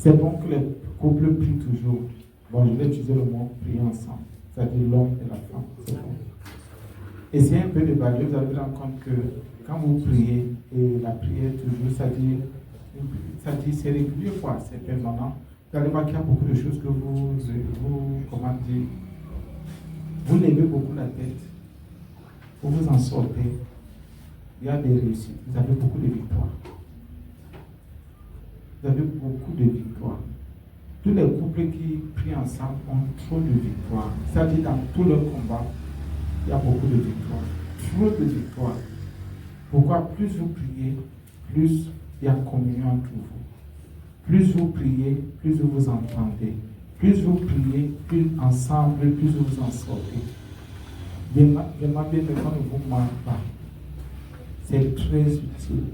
C'est bon que les couples prient toujours. Bon, je vais utiliser le mot prier ensemble. C'est-à-dire l'homme et la femme. C'est bon. Essayez un peu de balayer, vous allez vous rendre compte que quand vous priez, et la prière toujours, ça dit c'est régulier, quoi, c'est permanent. Vous allez voir qu'il y a beaucoup de choses que comment dire, vous levez beaucoup la tête, vous vous en sortez, il y a des réussites, vous avez beaucoup de victoires. Vous avez beaucoup de victoires. Tous les couples qui prient ensemble ont trop de victoires. C'est-à-dire dans tout leur combat, il y a beaucoup de victoires. Trop de victoires. Pourquoi? Plus vous priez, plus il y a communion entre vous. Plus vous priez, plus vous vous entendez. Plus vous priez, plus ensemble, plus vous vous en sortez. Vraiment bien, mais qu'on ne vous manque pas. C'est très utile.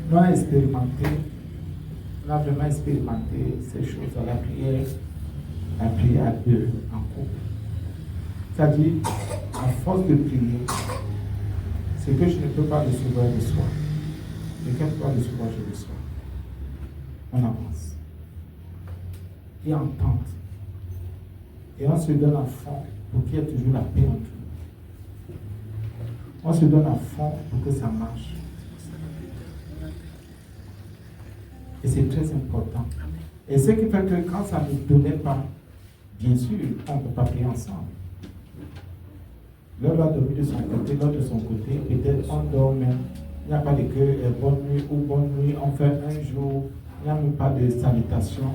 Nous avons expérimenté, vraiment expérimenté ces choses à la prière à deux, en couple. C'est-à-dire, à force de prier, ce que je ne peux pas recevoir de soi, ce que je ne peux pas recevoir, je reçois. On avance. Et entente. Et on se donne à fond pour qu'il y ait toujours la paix entre nous. On se donne à fond pour que ça marche. Et c'est très important. Et ce qui fait que quand ça ne donnait pas, bien sûr, on ne peut pas prier ensemble. L'un va dormir de son côté, l'autre de son côté, peut-être on dort même. Il n'y a pas de bonne nuit ou bonne nuit, on fait un jour, il n'y a même pas de salutation.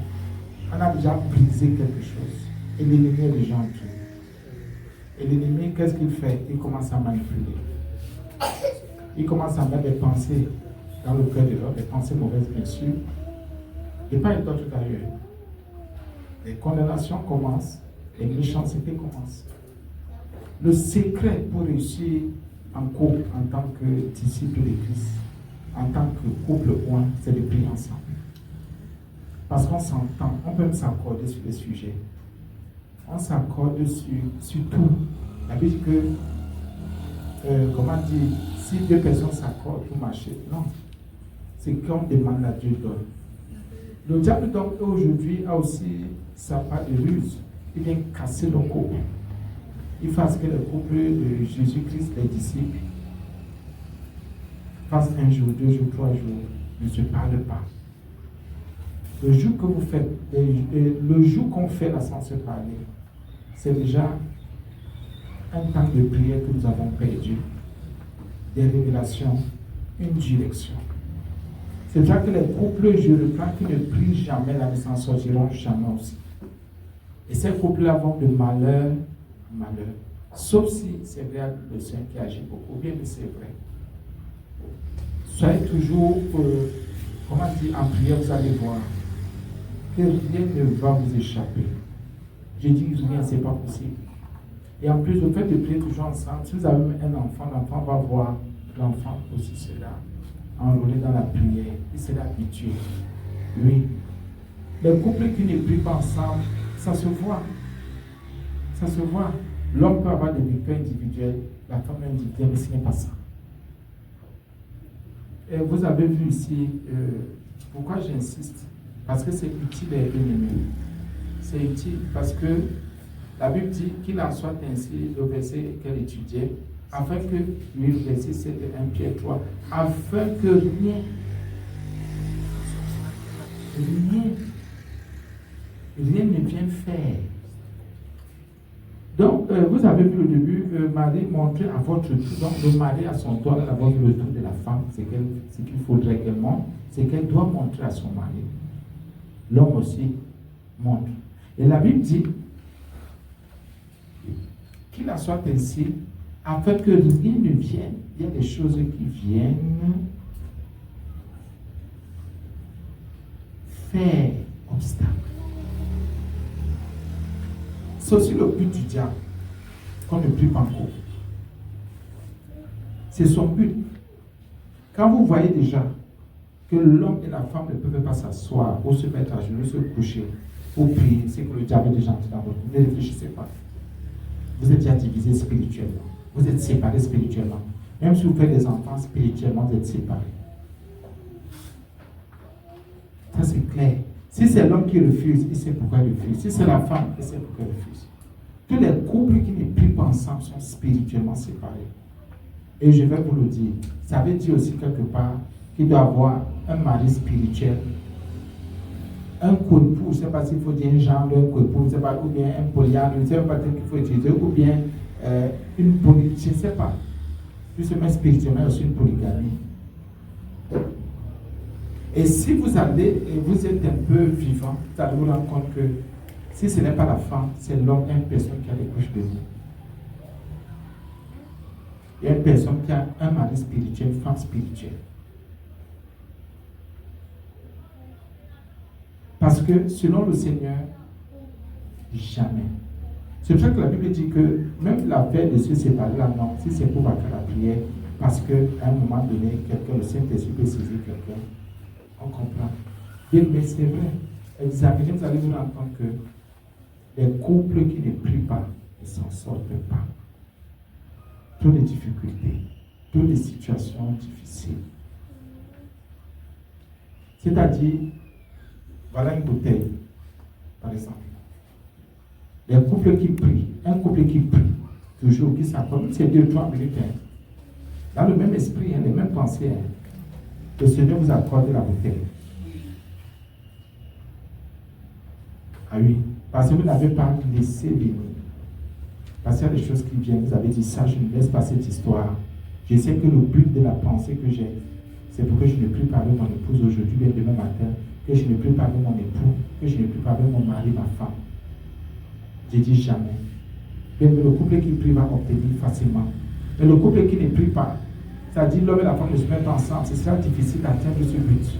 On a déjà brisé quelque chose. Et l'ennemi est déjà entré. Et l'ennemi, qu'est-ce qu'il fait? Il commence à manipuler. Il commence à mettre des pensées dans le cœur de l'autre, des pensées mauvaises, bien sûr. Et pas les autres d'ailleurs. Les condamnations commencent, les méchancetés commencent. Le secret pour réussir en couple, en tant que disciple de Christ, en tant que couple point, c'est de prier ensemble. Parce qu'on s'entend, on peut même s'accorder sur les sujets. On s'accorde sur tout. La Bible dit que, comment dire, si deux personnes s'accordent pour marcher, non. C'est qu'on demande à Dieu donne. Le diable donc aujourd'hui a aussi sa part de ruse. Il vient casser le couple. Il fasse que le couple de Jésus-Christ, les disciples, fasse un jour, 2 jours, 3 jours, ne se parle pas. Le jour que vous faites, le jour qu'on fait la sans se parler, c'est déjà un temps de prière que nous avons perdu, des révélations, une direction. C'est vrai que les couples, je reprends, qui ne prient jamais, là, ne s'en sortiront jamais aussi. Et ces couples-là vont de malheur en malheur. Sauf si c'est vrai le Seigneur qui agit beaucoup, bien mais c'est vrai. Soyez toujours, comment dire, en prière, vous allez voir que rien ne va vous échapper. Je dis rien, c'est pas possible. Et en plus, le fait de prier toujours ensemble, si vous avez un enfant, l'enfant va voir l'enfant aussi cela, enrôlé dans la prière, il sera habitué. Oui. Les couples qui ne prient pas ensemble, ça se voit. Ça se voit. L'homme peut avoir des victoires individuelles, la femme individuelle, mais ce n'est pas ça. Et vous avez vu ici, pourquoi j'insiste? Parce que c'est utile et ennemi. C'est utile parce que la Bible dit qu'il en soit ainsi, le verset qu'elle étudiait, afin que, oui, le verset 7 de 1 Pierre 3, afin que rien ne vienne faire. Donc, vous avez vu au début, Marie montrait à votre tour, donc le mari à son tour d'avoir le tour de la femme, ce qu'il faudrait qu'elle montre, c'est qu'elle doit montrer à son mari. L'homme aussi montre. Et la Bible dit qu'il en soit ainsi, afin que rien ne vienne. Il y a des choses qui viennent faire obstacle. C'est aussi le but du diable, qu'on ne prie pas encore. C'est son but. Quand vous voyez déjà que l'homme et la femme ne peuvent pas s'asseoir ou se mettre à genoux, se coucher ou prier, c'est que le diable est déjà entré dans votre vie. Ne réfléchissez pas. Vous êtes déjà divisés spirituellement. Vous êtes séparés spirituellement. Même si vous faites des enfants spirituellement, vous êtes séparés. Ça, c'est clair. Si c'est l'homme qui refuse, il sait pourquoi il refuse. Si c'est la femme, il sait pourquoi elle refuse. Tous les couples qui ne prient pas ensemble sont spirituellement séparés. Et je vais vous le dire. Ça veut dire aussi quelque part qu'il doit avoir un mari spirituel, un co-époux, je ne sais pas s'il faut dire un genre de co-époux, je ne sais pas, ou bien un polyandre, je ne sais pas qu'il faut utiliser, ou bien une polygamie, je ne sais pas. Plus seulement spirituellement, aussi une polygamie. Et si vous allez et vous êtes un peu vivant, vous allez vous rendre compte que si ce n'est pas la femme, c'est l'homme, une personne qui a les couches de vous. Il y a une personne qui a un mari spirituel, une femme spirituelle. Parce que selon le Seigneur, jamais. C'est pour ça que la Bible dit que même la veille de se séparer là, non, si c'est pour faire la prière, parce qu'à un moment donné, quelqu'un, le Saint-Esprit peut saisir quelqu'un, on comprend. Bien, mais c'est vrai. Examinez, vous allez vous rendre compte que les couples qui ne prient pas ne s'en sortent pas. Toutes les difficultés, toutes les situations difficiles. C'est-à-dire, voilà une bouteille, par exemple. Les couples qui prient, un couple qui prie, toujours, qui s'accorde, c'est 2-3 minutes. Dans le même esprit, les mêmes pensées. Le Seigneur vous accorde la bouteille. Ah oui, parce que vous n'avez pas laissé venir. Parce qu'il y a des choses qui viennent, vous avez dit ça, je ne laisse pas cette histoire. Je sais que le but de la pensée que j'ai, c'est pour que je ne prie pas avec mon épouse aujourd'hui, bien demain matin, que je ne prie pas avec mon époux, que je ne prie pas avec mon mari, ma femme. Je dis jamais. Mais le couple qui prie va obtenir facilement. Mais le couple qui ne prie pas, c'est-à-dire l'homme et la femme ne se mettent pas ensemble, ce sera difficile d'atteindre ce but.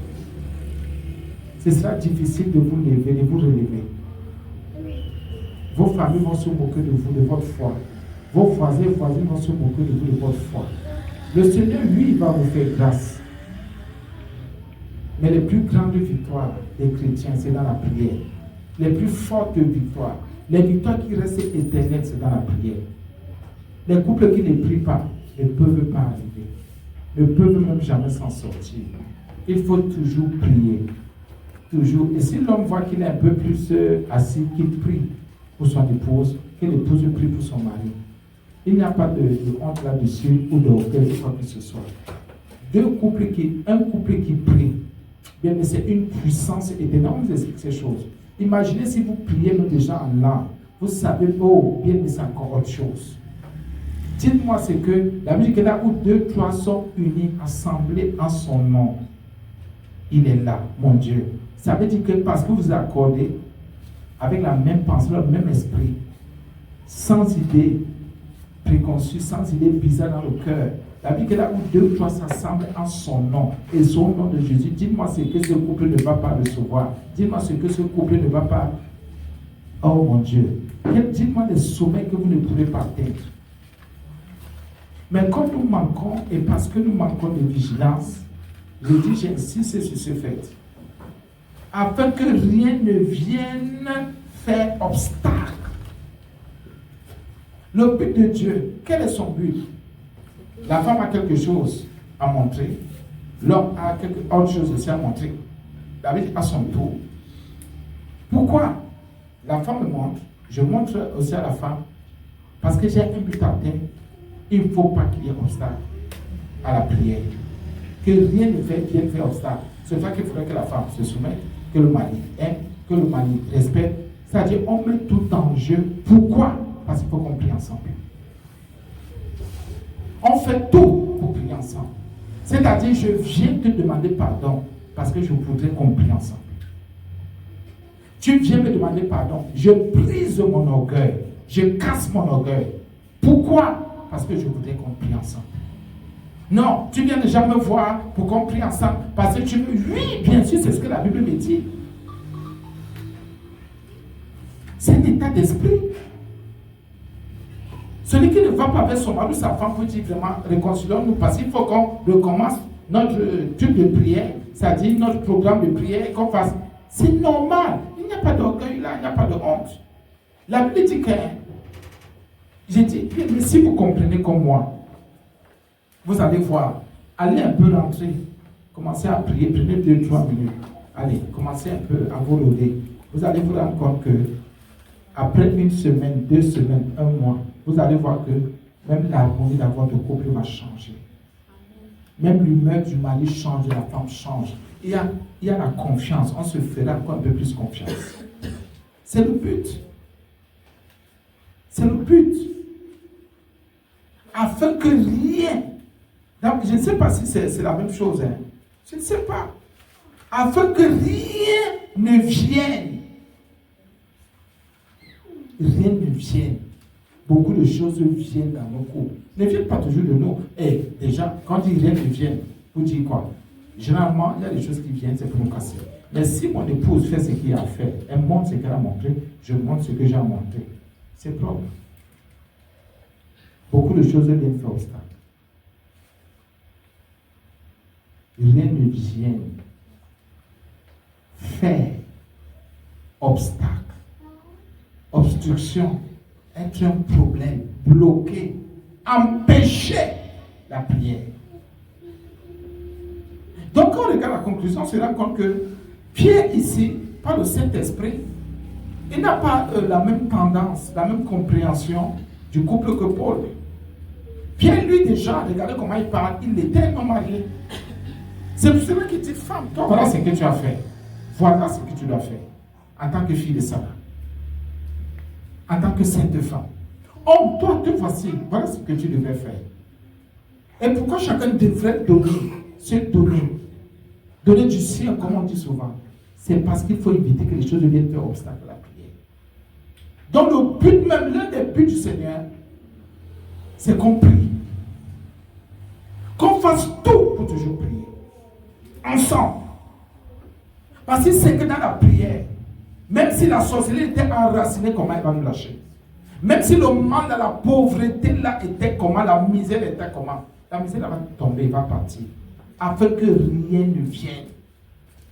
Ce sera difficile de vous lever, de vous relever. Vos familles vont se moquer de vous, de votre foi. Vos voisins et voisines vont se moquer de vous, de votre foi. Le Seigneur, lui, va vous faire grâce. Mais les plus grandes victoires des chrétiens, c'est dans la prière. Les plus fortes victoires, les victoires qui restent éternelles, c'est dans la prière. Les couples qui ne prient pas ne peuvent pas arriver, ne peuvent même jamais s'en sortir. Il faut toujours prier. Toujours. Et si l'homme voit qu'il est un peu plus assis, qu'il prie pour son épouse, que l'épouse prie pour son mari, il n'y a pas de honte là-dessus ou d'orgueil, quoi que ce soit. Un couple qui prie, bien, mais c'est une puissance éternelle. On vous explique ces choses. Imaginez si vous priez même déjà en langue, vous savez, oh, bien, mais c'est encore autre chose. Dites-moi, c'est que la Bible dit que là où 2-3 sont unis, assemblés en son nom, il est là, mon Dieu. Ça veut dire que parce que vous accordez avec la même pensée, le même esprit, sans idée préconçue, sans idée bizarre dans le cœur, la Bible dit que là où 2-3 s'assemblent en son nom, et son nom de Jésus, dites-moi ce que ce couple ne va pas recevoir. Dites-moi ce que ce couple ne va pas. Oh mon Dieu. Dites-moi les sommets que vous ne pourrez pas atteindre. Mais comme nous manquons, et parce que nous manquons de vigilance, je dis, j'insiste sur ce fait. Afin que rien ne vienne faire obstacle. Le but de Dieu, quel est son but? La femme a quelque chose à montrer. L'homme a quelque autre chose aussi à montrer. David a son tour. Pourquoi? La femme me montre. Je montre aussi à la femme. Parce que j'ai un but à atteindre. Il ne faut pas qu'il y ait obstacle à la prière. Que rien ne vienne faire obstacle. C'est ça qu'il faudrait que la femme se soumette, que le mari aime, que le mari respecte. C'est-à-dire, on met tout en jeu. Pourquoi? Parce qu'il faut qu'on prie ensemble. On fait tout pour prier ensemble. C'est-à-dire, je viens te demander pardon parce que je voudrais qu'on prie ensemble. Tu viens me demander pardon. Je brise mon orgueil. Je casse mon orgueil. Pourquoi? Parce que je voudrais qu'on prie ensemble. Non, tu viens déjà me voir pour qu'on prie ensemble parce que tu veux. Oui, bien sûr, c'est ce que la Bible me dit. C'est un état d'esprit. Celui qui ne va pas avec son mari ou sa femme peut dire vraiment réconcilions-nous parce qu'il faut qu'on recommence notre truc de prière, c'est-à-dire notre programme de prière, qu'on fasse. C'est normal. Il n'y a pas d'orgueil là, il n'y a pas de honte. La Bible dit que j'ai dit, mais si vous comprenez comme moi, vous allez voir, allez un peu rentrer, commencez à prier, prenez 2-3 minutes. allez, commencez un peu à vous rôder. Vous allez vous rendre compte que après une semaine, 2 semaines, 1 mois, vous allez voir que même l'harmonie de votre couple va changer. Même l'humeur du mari change, de la femme change. Il y a la confiance. On se fera encore un peu plus confiance. C'est le but. C'est le but. Afin que rien, donc, je ne sais pas si c'est la même chose, hein. Je ne sais pas. Afin que rien ne vienne. Rien ne vienne. Beaucoup de choses viennent dans nos couples. Ne viennent pas toujours de nous. Et déjà, quand on dit rien ne vienne, vous dites quoi? Généralement, il y a des choses qui viennent, c'est pour nous casser. Mais si mon épouse fait ce qu'il a fait, elle montre ce qu'elle a montré, je montre ce que j'ai montré. C'est propre. Beaucoup de choses viennent faire obstacle. Rien ne vient faire obstacle, obstruction, être un problème, bloquer, empêcher la prière. Donc, quand on regarde la conclusion, on se rend compte que Pierre, ici, par le Saint-Esprit, il n'a pas la même tendance, la même compréhension du couple que Paul. Pierre, lui, déjà, regardez comment il parle, il était un homme marié. C'est pour cela qu'il dit, femme, toi, voilà ce que tu as fait. Voilà ce que tu dois faire. En tant que fille de Sarah. En tant que sainte femme. Oh, toi, te voici. Voilà ce que tu devais faire. Et pourquoi chacun devrait donner, se donner, donner du sien, comme on dit souvent? C'est parce qu'il faut éviter que les choses deviennent faire obstacle à la prière. Donc, le but même, l'un des buts du Seigneur, c'est qu'on prie. Qu'on fasse tout pour toujours prier. Ensemble. Parce qu'il sait que dans la prière, même si la sorcellerie était enracinée, comment elle va nous lâcher? Même si le mal de la pauvreté là était comment, la misère était comment, la misère va tomber, va partir. Afin que rien ne vienne.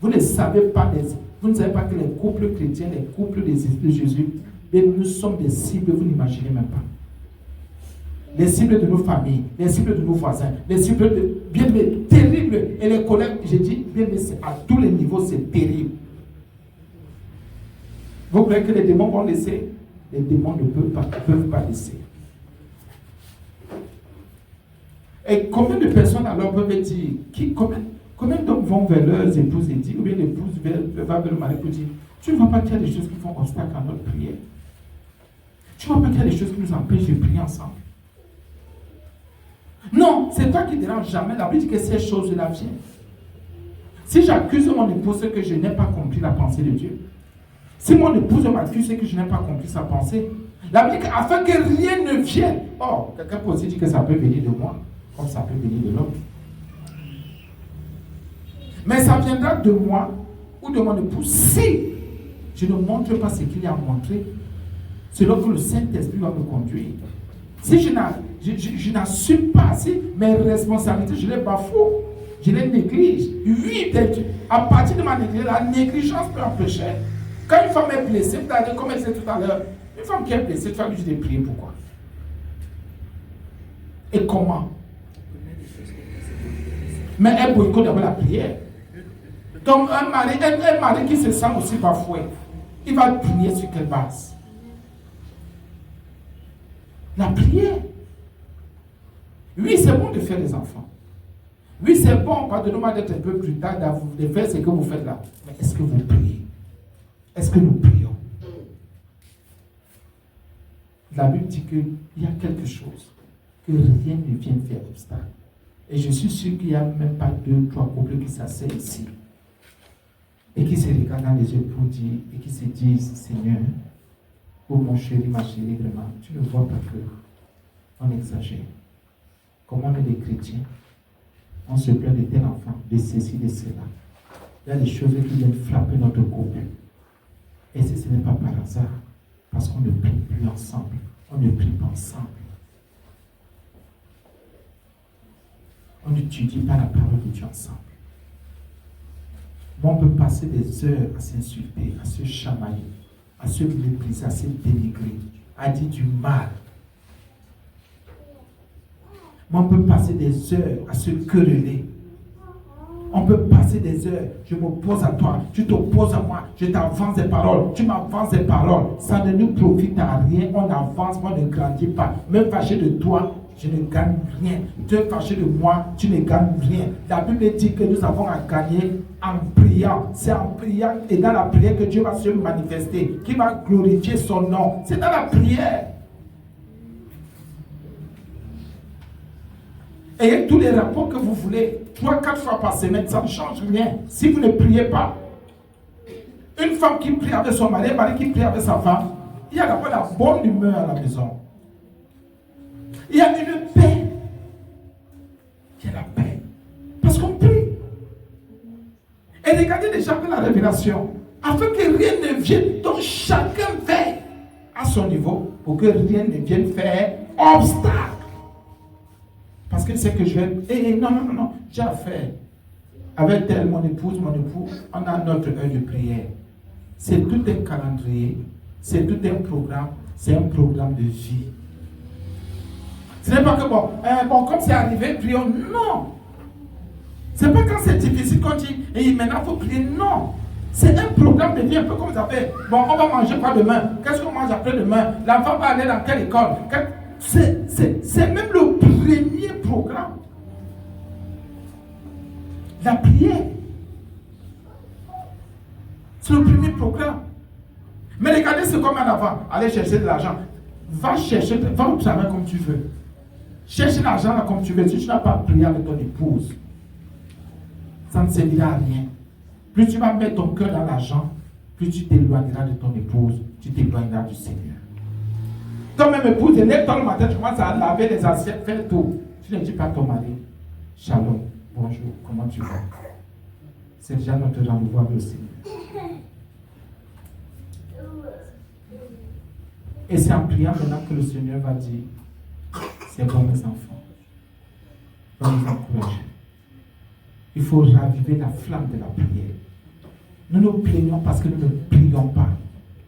Vous ne savez pas que les couples chrétiens, les couples des disciples de Jésus, nous sommes des cibles, vous n'imaginez même pas. Les cibles de nos familles, les cibles de nos voisins, les cibles de bien mais terribles. Et les collègues, j'ai dit, bien mais à tous les niveaux, c'est terrible. Vous croyez que les démons vont laisser? Les démons ne peuvent pas laisser. Et combien de personnes alors peuvent dire, combien d'hommes vont vers leurs épouses et disent, ou bien l'épouse va vers le mari pour dire, tu ne vois pas qu'il y a des choses qui font obstacle à notre prière? Tu ne vois pas qu'il y a des choses qui nous empêchent de prier ensemble? Non, c'est toi qui ne dérange jamais. La Bible dit que ces choses-là viennent. Si j'accuse mon épouse, c'est que je n'ai pas compris la pensée de Dieu. Si mon épouse m'accuse, c'est que je n'ai pas compris sa pensée. La Bible dit qu'afin que rien ne vienne. Oh, quelqu'un peut aussi dire que ça peut venir de moi, comme ça peut venir de l'autre. Mais ça viendra de moi ou de mon épouse si je ne montre pas ce qu'il a montré, selon que le Saint-Esprit va me conduire. Si je n'assume pas, si mes responsabilités, je les bafoue, je les néglige. Oui, à partir de ma négligence, la négligence peut empêcher. Quand une femme est blessée, comme elle disait tout à l'heure, une femme qui est blessée, tu vas lui dire de prier pourquoi? Et comment? Mais elle boycotte d'abord la prière. Donc un mari qui se sent aussi bafoué, il va prier sur quelle base? La prière. Oui, c'est bon de faire des enfants. Oui, c'est bon, pardonnez-moi d'être un peu plus tard, de faire ce que vous faites là. Mais est-ce que vous priez? Est-ce que nous prions? La Bible dit qu'il y a quelque chose, que rien ne vienne faire obstacle. Et je suis sûr qu'il n'y a même pas 2, 3 couples qui s'asseyent ici et qui se regardent dans les yeux pour dire, et qui se disent, Seigneur, oh mon chéri, ma chérie, vraiment, tu ne vois pas que on exagère. Comme on est des chrétiens, on se plaint de tel enfant, de ceci, de cela. Il y a des choses qui viennent frapper notre couple. Et ce n'est pas par hasard, parce qu'on ne prie plus ensemble. On ne prie pas ensemble. On n'étudie pas la parole de Dieu ensemble. On peut passer des heures à s'insulter, à se chamailler, à se mépriser, à se dénigrer, à dire du mal. Mais on peut passer des heures à se quereller, On peut passer des heures. Je m'oppose à toi. Tu t'opposes à moi. Je t'avance des paroles. Tu m'avances des paroles. Ça ne nous profite à rien. On avance, on ne grandit pas. Même fâché de toi, je ne gagne rien. Tu es fâché de moi, tu ne gagnes rien. La Bible dit que nous avons à gagner en priant. C'est en priant et dans la prière que Dieu va se manifester, qui va glorifier son nom. C'est dans la prière. Ayez tous les rapports que vous voulez, 3-4 fois par semaine, ça ne change rien. Si vous ne priez pas, une femme qui prie avec son mari, un mari qui prie avec sa femme, il y a d'abord la bonne humeur à la maison. Il y a une paix. Il y a la paix. Parce qu'on prie. Et regardez déjà avec la révélation, afin que rien ne vienne, donc chacun veille à son niveau, pour que rien ne vienne faire obstacle. Parce que c'est que je vais. Non, j'ai affaire. Avec elle, mon épouse, mon époux, on a notre heure de prière. C'est tout un calendrier, c'est tout un programme, c'est un programme de vie. Ce n'est pas que bon, comme c'est arrivé, prions. Non. C'est pas quand c'est difficile qu'on dit, et maintenant il faut prier. Non. C'est un programme de vie, un peu comme vous avez. Bon, on va manger quoi demain? Qu'est-ce qu'on mange après-demain? L'enfant va aller dans quelle école? C'est même le premier programme. La prière. C'est le premier programme. Mais regardez ce qu'on met en avant. Allez chercher de l'argent. Va au travail comme tu veux. Cherche l'argent là comme tu veux. Si tu n'as pas prié avec ton épouse, ça ne servira à rien. Plus tu vas mettre ton cœur dans l'argent, plus tu t'éloigneras de ton épouse, tu t'éloigneras du Seigneur. Toi même épouse, lève-toi le matin, tu commences à laver les assiettes, faire tout. Tu ne dis pas à ton mari, Shalom, bonjour, comment tu vas? C'est déjà notre rendez-vous avec le Seigneur. Et c'est en priant maintenant que le Seigneur va dire, c'est bon mes enfants, va nous encourager. Il faut raviver la flamme de la prière. Nous nous plaignons parce que nous ne prions pas.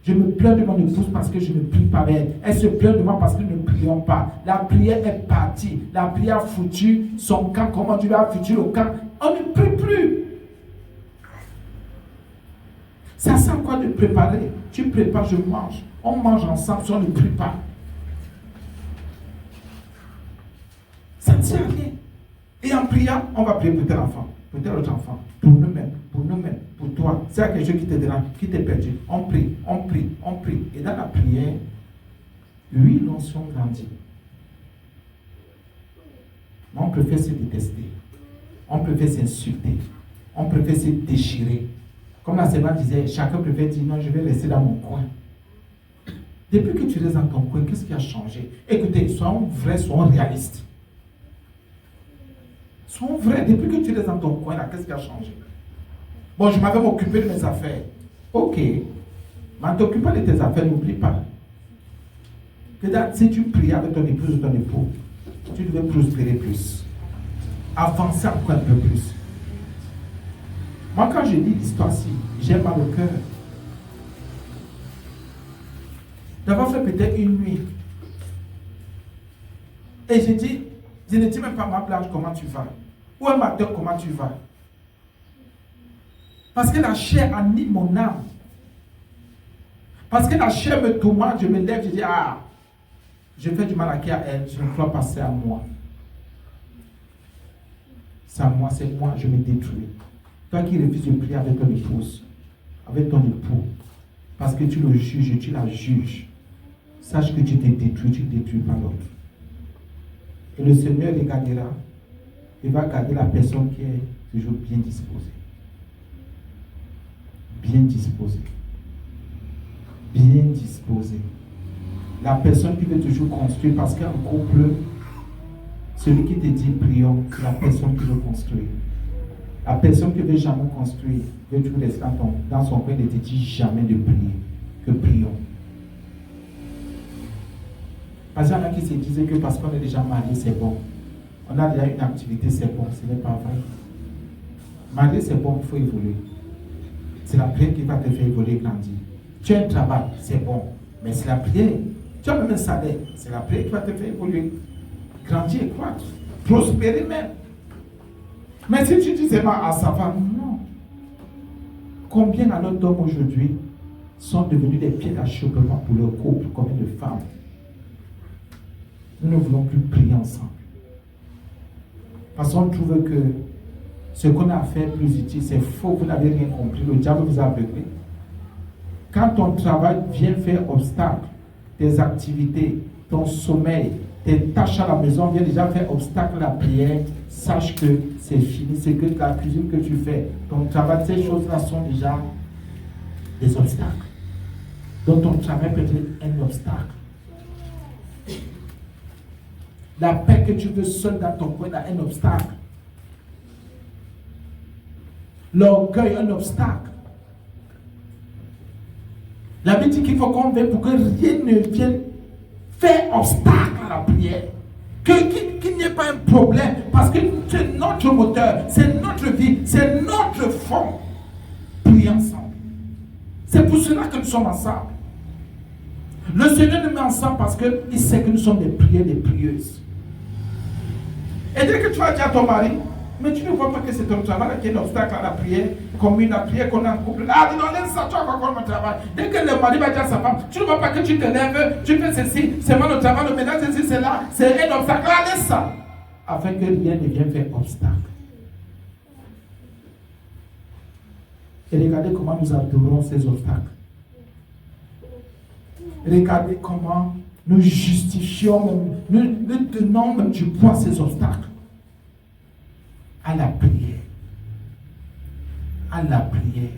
Je me plains de mon épouse parce que je ne prie pas avec elle. Elle se plaint de moi parce que nous ne prions pas. La prière est partie. La prière a foutu son camp. Comment Dieu a foutu le camp? On ne prie plus. Ça sert quoi de préparer? Tu prépares, je mange. On mange ensemble si on ne prie pas. Ça ne sert à rien. Et en priant, on va prier pour tel enfant, pour tel autre enfant, pour nous-mêmes, pour toi. C'est quelque chose qui te dérange, qui t'est perdu. On prie. Et dans la prière, oui, l'onction grandit. Mais on préfère se détester. On préfère s'insulter. On préfère se déchirer. Comme la Seigneur disait, chacun préfère dire non, je vais rester dans mon coin. Depuis que tu restes dans ton coin, qu'est-ce qui a changé? Écoutez, soyons vrais, soyons réalistes. Soyons vrais, depuis que tu restes dans ton coin, là, qu'est-ce qui a changé? Bon, je m'avais occupé de mes affaires. Ok. Mais ne t'occupe pas de tes affaires, n'oublie pas. Que si tu pries avec ton épouse ou ton époux, tu devais prospérer plus. Avancer encore un peu plus. Moi, quand je lis l'histoire-ci, j'ai mal au cœur. D'avoir fait peut-être une nuit. Et je ne dis même pas ma Blanche, comment tu vas? Ou un matin, comment tu vas? Parce que la chair anime mon âme. Parce que la chair me tourmente, je me lève, je dis, je fais du mal à qui à elle, je ne crois pas, c'est à moi. C'est à moi, c'est moi, je me détruis. Toi qui refuses de prier avec ton épouse, avec ton époux, parce que tu le juges, tu la juges, sache que tu te détruis, tu ne détruis pas l'autre. Et le Seigneur regardera, il va garder la personne qui est toujours bien disposée. Bien disposée. Bien disposée. La personne qui veut toujours construire, parce qu'un couple, celui qui te dit prions, c'est la personne qui veut construire. La personne qui ne veut jamais construire, veut toujours rester dans son coin, ne te dit jamais de prier, que prions. Parce qu'il y en a qui se disaient que parce qu'on est déjà marié, c'est bon. On a déjà une activité, c'est bon. Ce n'est pas vrai. Marié, c'est bon, il faut évoluer. C'est la prière qui va te faire évoluer, grandir. Tu as un travail, c'est bon. Mais c'est la prière. Tu as même un salaire, c'est la prière qui va te faire évoluer. Grandir et croître. Prospérer même. Mais si tu dis seulement à sa femme, non. Combien alors d'hommes aujourd'hui sont devenus des pieds d'achoppement pour leur couple, combien de femmes? Nous ne voulons plus prier ensemble. Parce qu'on trouve que ce qu'on a fait plus utile, c'est faux, vous n'avez rien compris, le diable vous a aveuglé. Quand ton travail vient faire obstacle, tes activités, ton sommeil, tes tâches à la maison viennent déjà faire obstacle à la prière, sache que c'est fini, c'est que la cuisine que tu fais, ton travail, ces choses-là sont déjà des obstacles. Donc ton travail peut être un obstacle. La paix que tu veux seul dans ton coin est un obstacle. L'orgueil, un obstacle. La Bible dit qu'il faut qu'on veille pour que rien ne vienne faire obstacle à la prière. Qu'il n'y ait pas un problème. Parce que c'est notre moteur, c'est notre vie, c'est notre fond. Prier ensemble. C'est pour cela que nous sommes ensemble. Le Seigneur nous met ensemble parce qu'il sait que nous sommes des prières, des prieuses. Et dès que tu vas dire à ton mari, mais tu ne vois pas que c'est ton travail qui est un obstacle à la prière, comme la prière qu'on a en couple. Ah, dis donc, laisse ça, tu vas encore mon travail. Dès que le mari va dire à sa femme, tu ne vois pas que tu te lèves, tu fais ceci, c'est moi le travail, le ménage, ceci, c'est là, c'est un obstacle. Ah, laisse ça. Afin que rien ne vienne faire obstacle. Et regardez comment nous adorons ces obstacles. Regardez comment nous justifions, nous donnons même du poids à ces obstacles. À la prière. À la prière.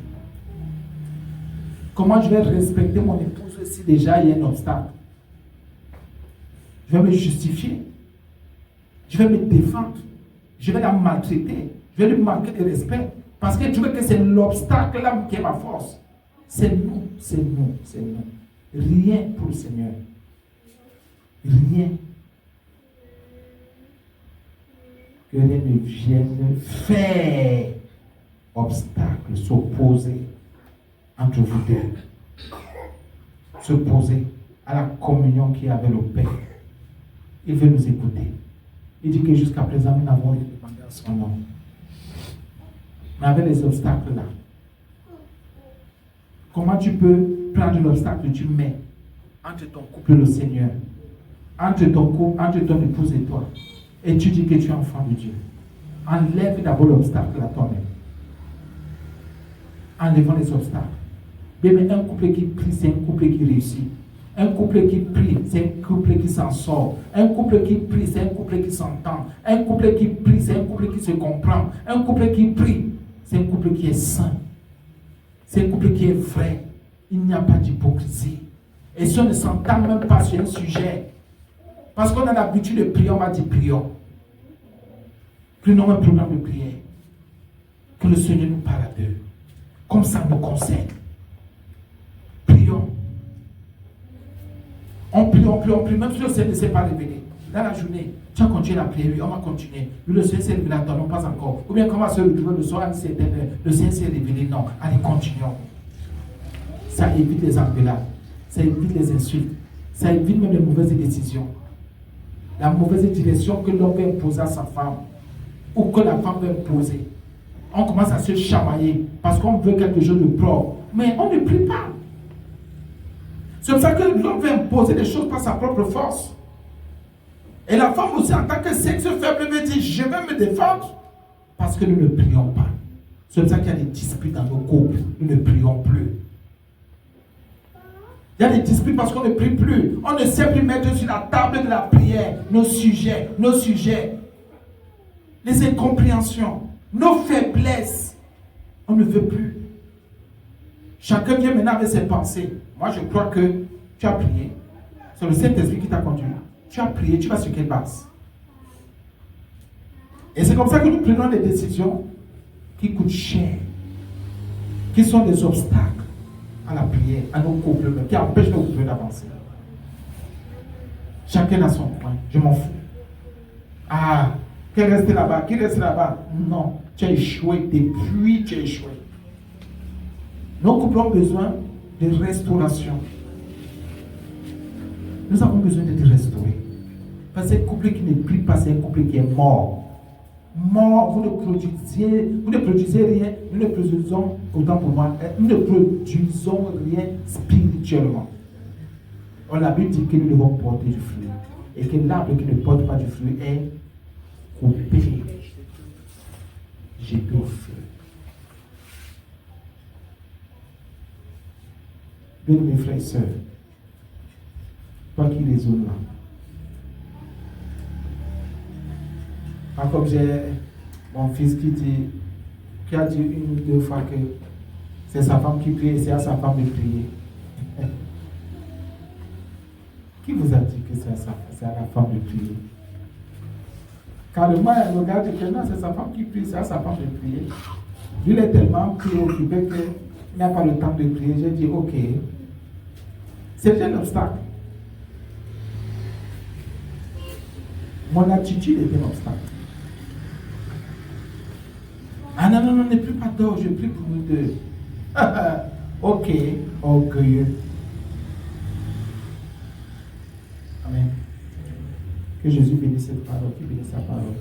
Comment je vais respecter mon épouse si déjà il y a un obstacle? Je vais me justifier. Je vais me défendre. Je vais la maltraiter. Je vais lui manquer de respect. Parce que tu veux que c'est l'obstacle là qui est ma force. C'est nous, c'est nous, c'est nous. Rien pour le Seigneur. Rien. Que rien ne vienne faire obstacle, s'opposer entre vous deux. S'opposer à la communion qu'il y a avec le Père. Il veut nous écouter. Il dit que jusqu'à présent, nous n'avons rien demandé à son nom. Mais avec les obstacles là, comment tu peux prendre l'obstacle que tu mets entre ton couple et le Seigneur, entre ton couple, entre ton épouse et toi, et tu dis que tu es enfant de Dieu? Enlève d'abord l'obstacle à toi-même. Enlevons les obstacles. Mais un couple qui prie, c'est un couple qui réussit. Un couple qui prie, c'est un couple qui s'en sort. Un couple qui prie, c'est un couple qui s'entend. Un couple qui prie, c'est un couple qui se comprend. Un couple qui prie, c'est un couple qui est saint. C'est un couple qui est vrai. Il n'y a pas d'hypocrisie. Et si on ne s'entend même pas sur un sujet, parce qu'on a l'habitude de prier, on va dire prions. Prenons un programme de prière. Que le Seigneur nous parle à d'eux. Comme ça nous concerne. Prions. On prie, même si le Seigneur ne s'est pas révélé. Dans la journée, tu as continué la prière, oui, on va continuer. Oui, le Seigneur s'est révélé, attendons pas encore. Ou bien comment se retrouver le soir à une certaine heure, le Seigneur s'est révélé, non. Allez, continuons. Ça évite les engueulades, ça évite les insultes, ça évite même les mauvaises décisions. La mauvaise direction que l'homme veut imposer à sa femme, ou que la femme veut imposer. On commence à se chamailler parce qu'on veut quelque chose de propre. Mais on ne prie pas. C'est pour ça que l'homme veut imposer des choses par sa propre force. Et la femme aussi, en tant que sexe faible, veut dire, je vais me défendre parce que nous ne prions pas. C'est pour ça qu'il y a des disputes dans nos couples. Nous ne prions plus. Il y a des disputes parce qu'on ne prie plus. On ne sait plus mettre sur la table de la prière nos sujets, les incompréhensions, nos faiblesses. On ne veut plus. Chacun vient maintenant avec ses pensées. Moi, je crois que tu as prié. C'est le Saint-Esprit qui t'a conduit. Tu as prié, tu vas sur quelle base? Et c'est comme ça que nous prenons des décisions qui coûtent cher, qui sont des obstacles à la prière, à nos couples, qui empêchent nos couples d'avancer. Chacun a son point, je m'en fous. Ah, qui reste là-bas, qui reste là-bas? Non, tu as échoué depuis, tu as échoué. Nos couples ont besoin de restauration. Nous avons besoin d'être restaurés. Parce que un couple qui ne prie pas, c'est un couple qui est mort. mort, vous ne produisez rien, nous ne produisons, autant pour moi, nous ne produisons rien spirituellement. La Bible dit que nous devons porter du fruit. Et que l'arbre qui ne porte pas du fruit est coupé, jeté au feu. Bien mes frères et sœurs, toi qui résonnes là, pas comme j'ai mon fils qui a dit une ou deux fois que c'est sa femme qui prie et c'est à sa femme de prier. Qui vous a dit que c'est à la femme de prier? Carrément, elle regarde que non, c'est sa femme qui prie, c'est à sa femme de prier. Lui, il est tellement préoccupé qu'il n'a pas le temps de prier. J'ai dit, ok, c'est un obstacle. Mon attitude est un obstacle. Ah non, ne prie pas d'or, je prie pour nous deux. Ok, orgueilleux. Amen. Que Jésus bénisse cette parole, qu'il bénisse sa parole.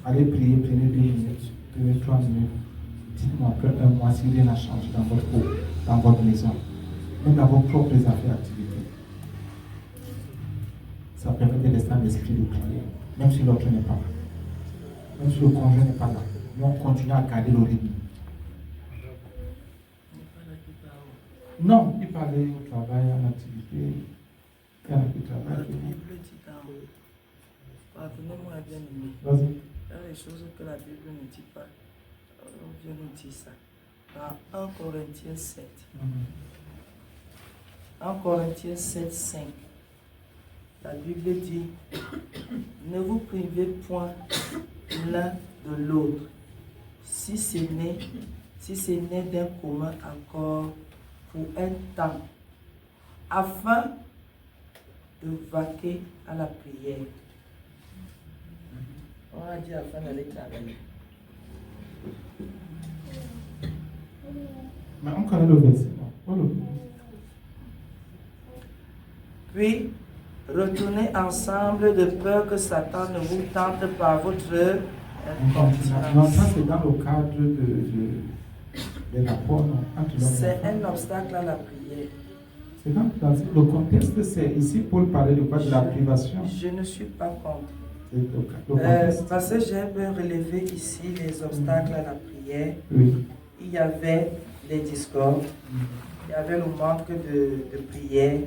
Allez prier, prenez 2 minutes, 2, 3 minutes. Dites-moi après un mois si rien n'a changé dans votre maison, même dans vos propres affaires et activités. Ça permet de rester en esprit de prier, même si l'autre n'est pas là, même si le conjoint n'est pas là. Nous, on continue à garder le rythme. Non, il parlait au travail, en activité. La Bible dit pardonnez-moi bien aimé. Vas-y. Il y a des choses que la Bible ne dit pas. On vient nous dire ça. Dans 1 Corinthiens 7. 1 Corinthiens 7, 5. La Bible dit ne vous privez point l'un de l'autre, si ce n'est d'un commun accord pour un temps, afin de vaquer à la prière. On a dit afin d'aller travailler. Mais on connaît le verset. Puis, retournez ensemble de peur que Satan ne vous tente par votre incontinence. Non, ça c'est dans le cadre de rapport. C'est un obstacle à la prière. C'est dans le contexte, c'est ici Paul parlait de quoi? De la privation. Je ne suis pas contre. Le Parce que j'aime relever ici les obstacles à la prière. Oui. Il y avait les discordes, il y avait le manque de prière,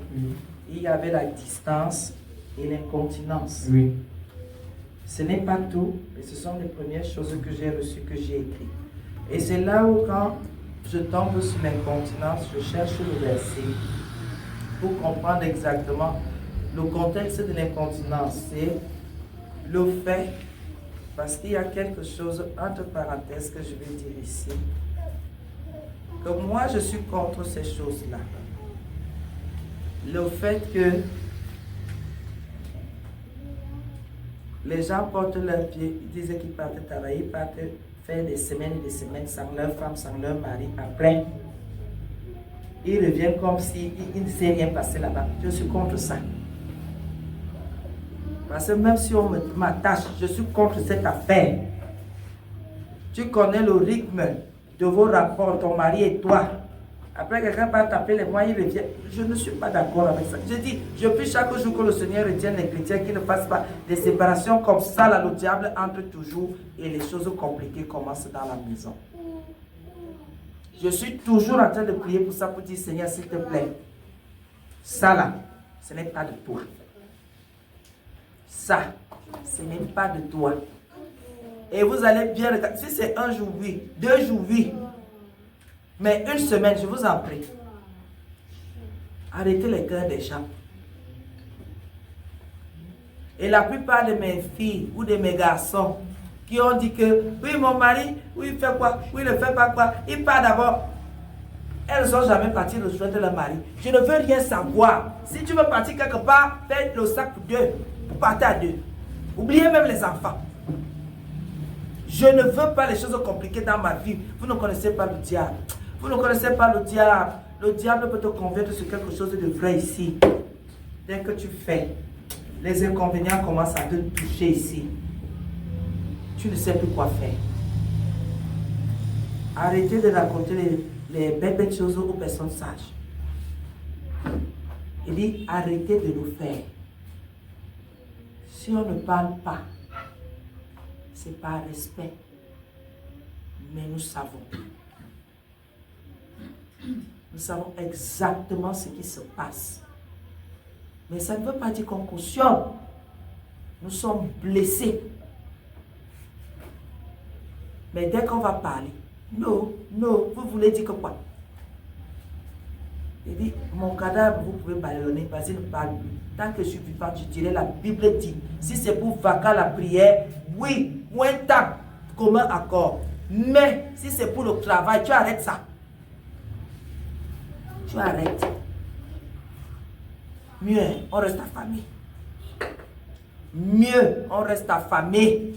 il y avait la distance et l'incontinence. Oui. Ce n'est pas tout, mais ce sont les premières choses que j'ai reçues, que j'ai écrites. Et c'est là où quand je tombe sur l'incontinence, je cherche le verset pour comprendre exactement le contexte de l'incontinence. C'est le fait, parce qu'il y a quelque chose entre parenthèses que je vais dire ici, que moi je suis contre ces choses-là. Le fait que les gens portent leurs pieds, ils disaient qu'ils partent travailler, ils partent faire des semaines et des semaines sans leur femme, sans leur mari. Après, ils reviennent comme s'il ne s'est rien passé là-bas. Je suis contre ça. Parce que même si on m'attache, je suis contre cette affaire. Tu connais le rythme de vos rapports, ton mari et toi. Après, quelqu'un va taper les moyens, il revient. Je ne suis pas d'accord avec ça. Je dis, je prie chaque jour que le Seigneur retienne les chrétiens qui ne fassent pas des séparations comme ça. Là, le diable entre toujours et les choses compliquées commencent dans la maison. Je suis toujours en train de prier pour ça, pour dire, Seigneur, s'il te plaît, ça là, ce n'est pas de toi. Ça, ce n'est pas de toi. Et vous allez bien regarder. Si c'est un jour, oui. 2 jours, oui. Mais une semaine, je vous en prie. Arrêtez les cœurs des gens. Et la plupart de mes filles ou de mes garçons qui ont dit que, oui, mon mari, oui, il fait quoi, oui, il ne fait pas quoi, il part d'abord. Elles n'ont jamais parti rejoindre leur mari. Je ne veux rien savoir. Si tu veux partir quelque part, fais le sac pour 2. Vous partez à 2. Oubliez même les enfants. Je ne veux pas les choses compliquées dans ma vie. Vous ne connaissez pas le diable. Vous ne connaissez pas le diable. Le diable peut te convaincre sur quelque chose de vrai ici. Dès que tu fais, les inconvénients commencent à te toucher ici. tu ne sais plus quoi faire. Arrêtez de raconter les belles choses aux personnes sages. Il dit, arrêtez de nous faire. Si on ne parle pas, c'est par respect. Mais nous savons. Nous savons exactement ce qui se passe. Mais ça ne veut pas dire qu'on cautionne. Nous sommes blessés. Mais dès qu'on va parler, non, vous voulez dire que quoi? Il dit, mon cadavre, vous pouvez bâillonner parce qu'il ne parle plus. Tant que je suis vivant, je dirais, la Bible dit, si c'est pour vaquer la prière, oui, ou un temps, commun accord. Mais si c'est pour le travail, tu arrêtes ça. Tu arrêtes. Mieux, on reste affamé. Mieux, on reste affamé.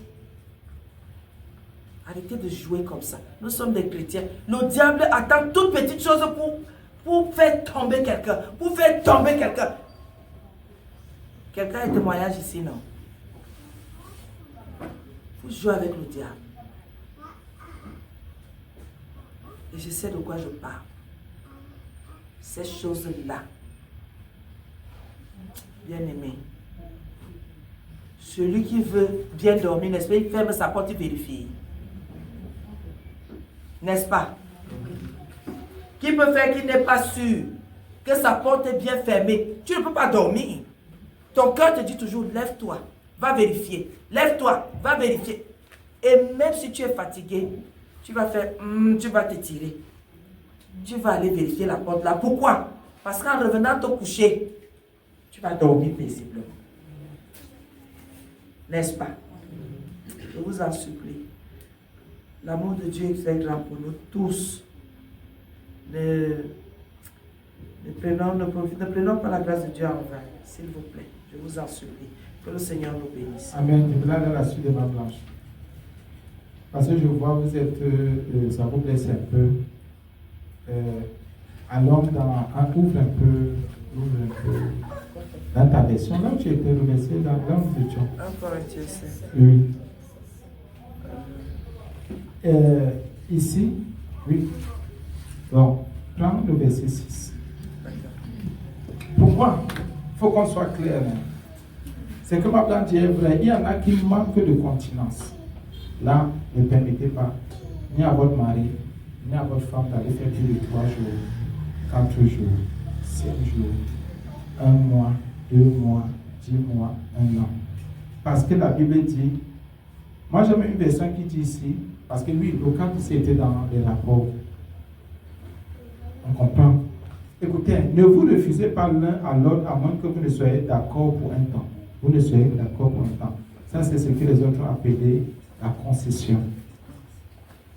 Arrêtez de jouer comme ça. Nous sommes des chrétiens. Le diable attend toute petite chose pour faire tomber quelqu'un. Pour faire tomber quelqu'un. Quelqu'un a un témoignage ici, non? Vous jouez avec le diable. Et je sais de quoi je parle. Ces choses-là. Bien-aimé. Celui qui veut bien dormir, n'est-ce pas? Il ferme sa porte, il vérifie. N'est-ce pas? Qui peut faire qu'il n'est pas sûr que sa porte est bien fermée? Tu ne peux pas dormir. Ton cœur te dit toujours, lève-toi, va vérifier. Lève-toi, va vérifier. Et même si tu es fatigué, tu vas faire, tu vas te tirer. Tu vas aller vérifier la porte là. Pourquoi? Parce qu'en revenant te coucher, tu vas dormir paisiblement. N'est-ce pas? Je vous en supplie. L'amour de Dieu est très grand pour nous tous. Ne prenons pas la grâce de Dieu en vain, s'il vous plaît. Je vous en supplie. Que le Seigneur nous bénisse. Amen. Je vais dans la suite de ma blanche. Parce que je vois, vous êtes, ça vous blesse un peu. Alors, ouvre un peu dans ta version. Là où tu étais reversé, dans l'angle de Dieu. 1 Corinthiens 5. Oui. Ici, oui. Donc, prends le verset 6. Pourquoi? Il faut qu'on soit clair. Hein? C'est que ma blanche dit est vrai. Il y en a qui manquent de continence. Là, ne permettez pas, ni à votre mari, ni à votre femme d'aller faire plus de 3 jours, 4 jours, 7 jours, 1 mois, 2 mois, 10 mois, 1 an. Parce que la Bible dit, moi j'aime une version qui dit ici, parce que lui, le cas c'était dans les rapports. On comprend. Écoutez, ne vous refusez pas l'un à l'autre à moins que vous ne soyez d'accord pour un temps. Vous ne soyez d'accord pour un temps. Ça, c'est ce que les autres ont appelé la concession.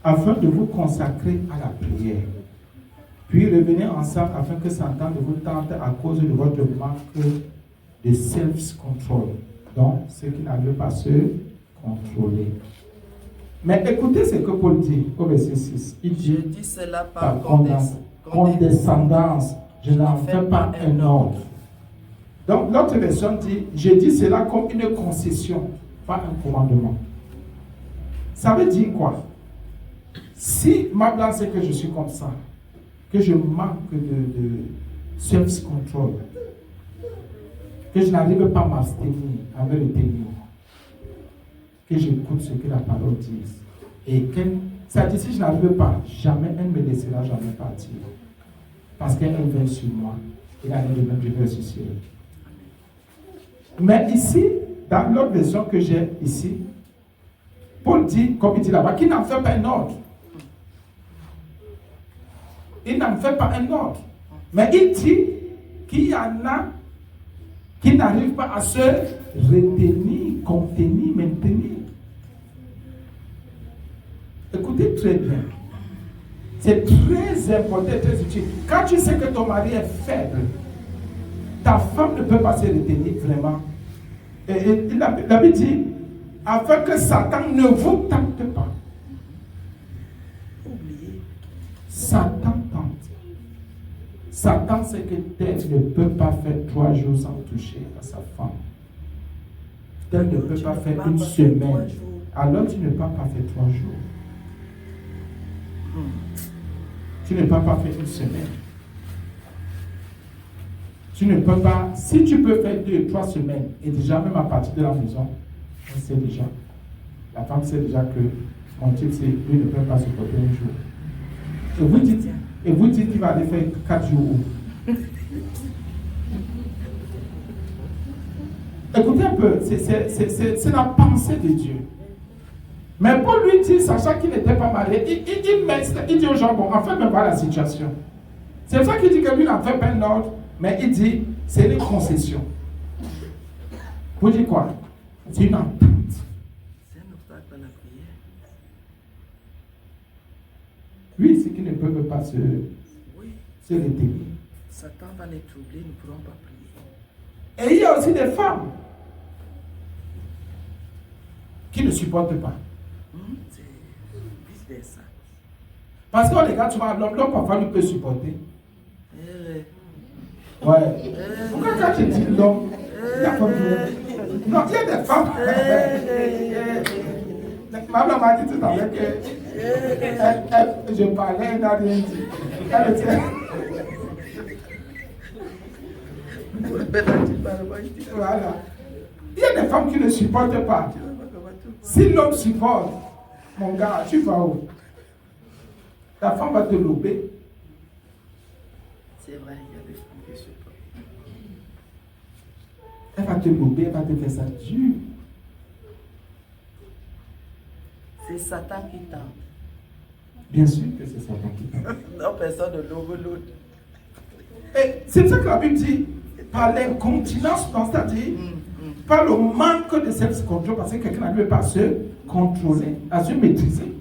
Afin de vous consacrer à la prière. Puis revenez ensemble afin que Satan ne vous tente à cause de votre manque de self-control. Donc, ceux qui n'arrivent pas à se contrôler. Mais écoutez ce que Paul dit au verset 6. Il dit, je dis cela par condescendance, je n'en fais pas un ordre. Donc, l'autre version dit, je dis cela comme une concession, pas un commandement. Ça veut dire quoi? Si ma blanche c'est que je suis comme ça, que je manque de self-control, que je n'arrive pas à m'abstenir, à me retenir, que j'écoute ce que la parole dit. Et ça dit, si je n'arrive pas, jamais elle ne me laissera jamais partir. Parce qu'elle vient sur moi. Et la même je vais sur elle. Mais ici, dans l'autre version que j'ai ici, Paul dit, comme il dit là-bas, qu'il n'en fait pas un ordre. Il n'en fait pas un ordre. Mais il dit qu'il y en a qui n'arrivent pas à se retenir, contenir, maintenir. Écoutez très bien. C'est très important, très utile. Quand tu sais que ton mari est faible, ta femme ne peut pas se retenir vraiment. Et la Bible dit, afin que Satan ne vous tente pas. Oubliez. Satan tente. Satan sait que tel ne peut pas faire 3 jours sans toucher à sa femme. Tel ne peut pas faire une semaine alors tu ne peux pas faire 3 jours. Tu ne peux pas faire une semaine. Tu ne peux pas, si tu peux faire 2 ou 3 semaines, et déjà même à partir de la maison, on sait déjà, la femme sait déjà que mon type, c'est lui ne peut pas supporter un jour. Et vous dites qu'il va aller faire 4 jours. Écoutez un peu, c'est la pensée de Dieu. Mais pour lui dire, sachant qu'il n'était pas marié, il dit aux gens, bon, en fait, me voilà la situation. C'est pour ça qu'il dit que lui n'en fait pas un ordre, mais il dit, c'est une concession. Vous dites quoi? C'est une entente. C'est un obstacle à la prière. Oui, c'est qu'il ne peut pas se rétablir. Satan va les troubler, nous ne pourrons pas prier. Et il y a aussi des femmes qui ne supportent pas. C'est vice-versa. Parce qu'on regarde souvent l'homme, parfois lui peut supporter. Ouais. Pourquoi quand je dis l'homme, il y a comme non, il y a des femmes. Maman m'a dit tout à l'heure que je parlais, elle n'a rien dit. Elle était. Voilà. Il y a des femmes qui ne supportent pas. Si l'homme supporte, mon gars, tu vas où? La femme va te louper. C'est vrai, il y a des femmes qui supportent. Elle va te louper, elle va te faire ça dur. C'est Satan qui tente. Bien sûr que c'est Satan qui tente. Non, personne ne l'overload. Et c'est ça que la Bible dit, par l'incontinence, c'est-à-dire par le manque de self-control, parce que quelqu'un n'arrive pas à se contrôler, à se maîtriser.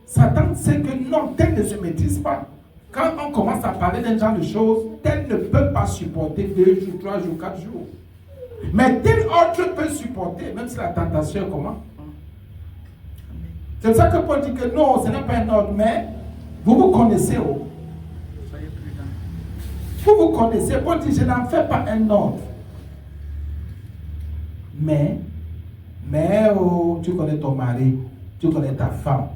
Satan sait que non, tel ne se maîtrise pas. Quand on commence à parler d'un genre de choses, tel ne peut pas supporter 2 jours, 3 jours, 4 jours. Mais tel autre peut supporter, même si la tentation est comment. C'est pour ça que Paul dit que non, ce n'est pas un ordre, mais vous connaissez. Oh. Soyez prudents. Vous connaissez. Paul dit, je n'en fais pas un ordre. Mais oh, tu connais ton mari, tu connais ta femme.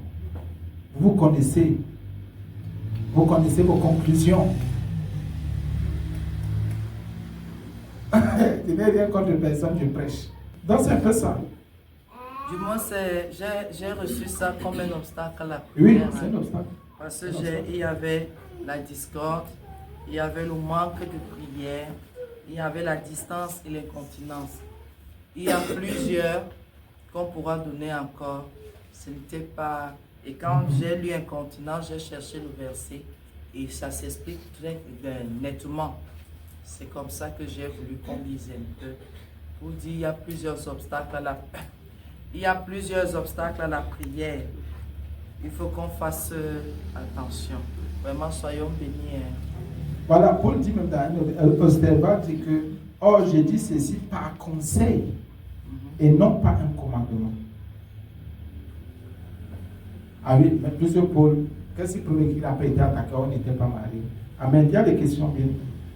Vous connaissez vos conclusions. Je n'ai rien contre personne, je prêche. Donc c'est un peu ça. Du moins, j'ai reçu ça comme un obstacle à la Oui, prière. c'est un obstacle. Parce que il y avait la discorde, il y avait le manque de prière, il y avait la distance et l'incontinence. Il y a plusieurs qu'on pourra donner encore. Ce n'était pas... Et quand j'ai lu incontinence, j'ai cherché le verset et ça s'explique très nettement. C'est comme ça que j'ai voulu qu'on lise un peu. Pour dire, il y a plusieurs obstacles à la prière. Il faut qu'on fasse attention. Vraiment, soyons bénis. Hein. Voilà, Paul dit même dans un observateur, dit que, oh, j'ai dit ceci par conseil et non par un commandement. Ah oui, mais plusieurs Paul, qu'est-ce qui prouvait qu'il n'a pas été attaqué, on n'était pas marié? Amen. Il y a des questions bien.